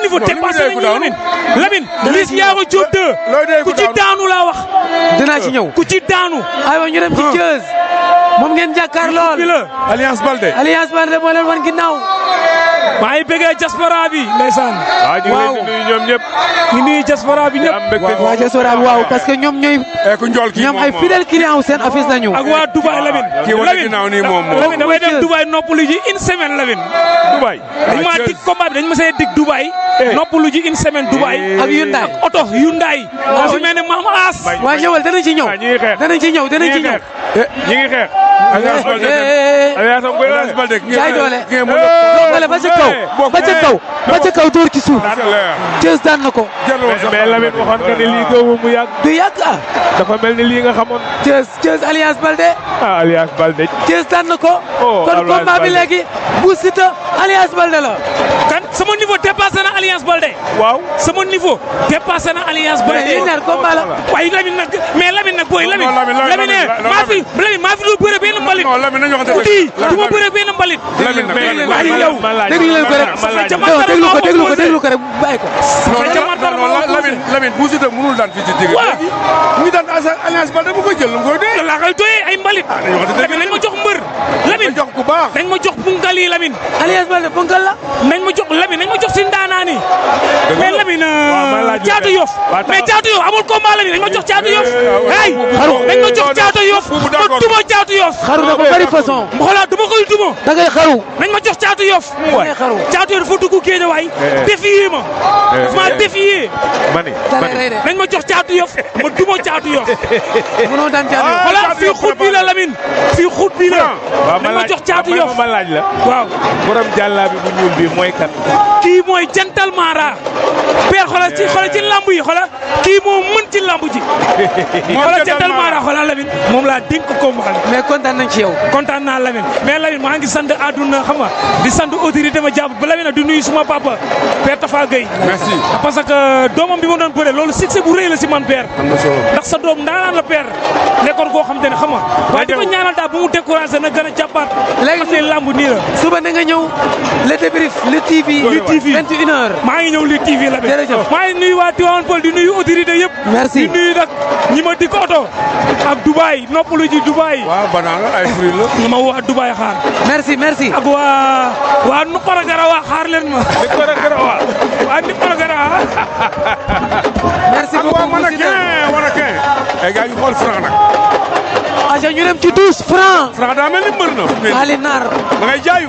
niveau dépassé nañu Lamine Liss Ndiago Diop 2 ku ci daanu laa wax dinaa ci ñëw ku ci daanu aywa ñu dem ci Thiès moom ngeen jàkkaar lool Alliance Baldé moo leen wan ginnaaw maa ngi bëggee diaspora bi ndeysaan waaw ñu ngi leen di nuyu ñoom ñëpp ñu nuyu diaspora bi ñëpp waa diaspora bi waaw parce que ñoom ñooy ñoom ay fidèle client wu seen affiche lañu ak waa Dubaï Lamine kii wala ginnaaw nii moom Lamine damay dem Dubaï noppalu ji une semaine Lamine Dubaï dañ maa dig combat bi dañ ma see dig Dubaï noppalu ji une semaine Dubaï ak Hyundai oto Hyundai maa fi mel ne maam As waa ñëwal danañ ci ñëw danañ ci ñëw ñi ngi xeex Alliance Baldé jaay doole doole ba ca kaw dóor ci suuf Thiès daan na ko mais Lamine waxoon nga ne lii doomu mu yàgg du yàgg dafa mel ni lii nga xamoon Thiès Alliance Baldé Alliance Baldé Thiès daan na ko kon combat bi léegi bu Siteu Alliance Baldé la kan sama niveau dépassé na Alliance Baldé waaw sama niveau dépassé na Alliance Baldé yéen ñaar combat la waaye Lamine nag mais Lamine nag booy Lamine maa fi du bëre benn mbalit kii du ma bëre benn mbalit waaye yow déglu leen ko rek déglu ko rek bàyyi ko Lamine bu Siteu mënul daan fii ci digg mu ngi daan Alliance Baldé bu koy jël lu koy dee laa koy doyee ay mbalit Lamine nañ ma jox mbër Lamine jox ku baax nañ ma jox punkal yi Lamine Alliance Baldé punkal la nañ ma jox Lamine nañ ma jox si ndaanaan yi mais Lamine Caatu Yoff mais Caatu Yoff amul combat Lamine nañ ma jox Caatu Yoff hey nañ ma jox Caatu Yoff ma duma Caatu Yoff xaru na ko bari façon xoolal duma koy duma da ngay xaru nañ ma jox Caatu Yoff Caatu Yoff dafa dugg Guédiawaye défier ma dafa défier nañ ma jox Caatu Yoff ma duma Caatu Yoff mënoo daan Caatu Yoff xoolal fii xut bi la Lamine fii xut bi la nañ ma jox Caatu Yoff ma laaj la waaw borom jàllaa bi bu ñuul bi mooy kan kii mooy jantal Mara père xoolal ci lamb yi xoolal kii moo mën ci lamb ji xoolal jantal Mara xoolal Lamine moom laa dénk ko ma mais kontaan nañ ci yow kontaan naa Lamine mais Lamine maa ngi sant àdduna xam nga di sant autorité ma jàpp ba Lamine di nuyu suma papa père Tafa Gueye merci parce que doomam bi ma doon bëre loolu succès bu rëy la si man père ndax sa doom ndaanaan la père nekkoon koo xam te ne xam nga waaye di ko ñaanal daal bu mu découragé na gën a jàppaat léegi ne lamb nii la suba na nga ñëw le débrief le TV 21h maa ngi ñëw li TV la jërëjëf maa ngi nuyu waa Tivaouane Peulh di nuyu autorité yëpp merci di nuyu nag ñi ma dikk oto ak Dubaï noppalu ji Dubaï waaw banaan la ay fruits la nga ma waa Dubaï xaar merci ak waa Nuparagara waa xaar leen ma waa Nuparagara merci beaucoup Mannequin ay gars yu xool Franc nag aja ñu dem ci 12 francs Franc daa mel ni mbër na Ali Nar da ngay jaayu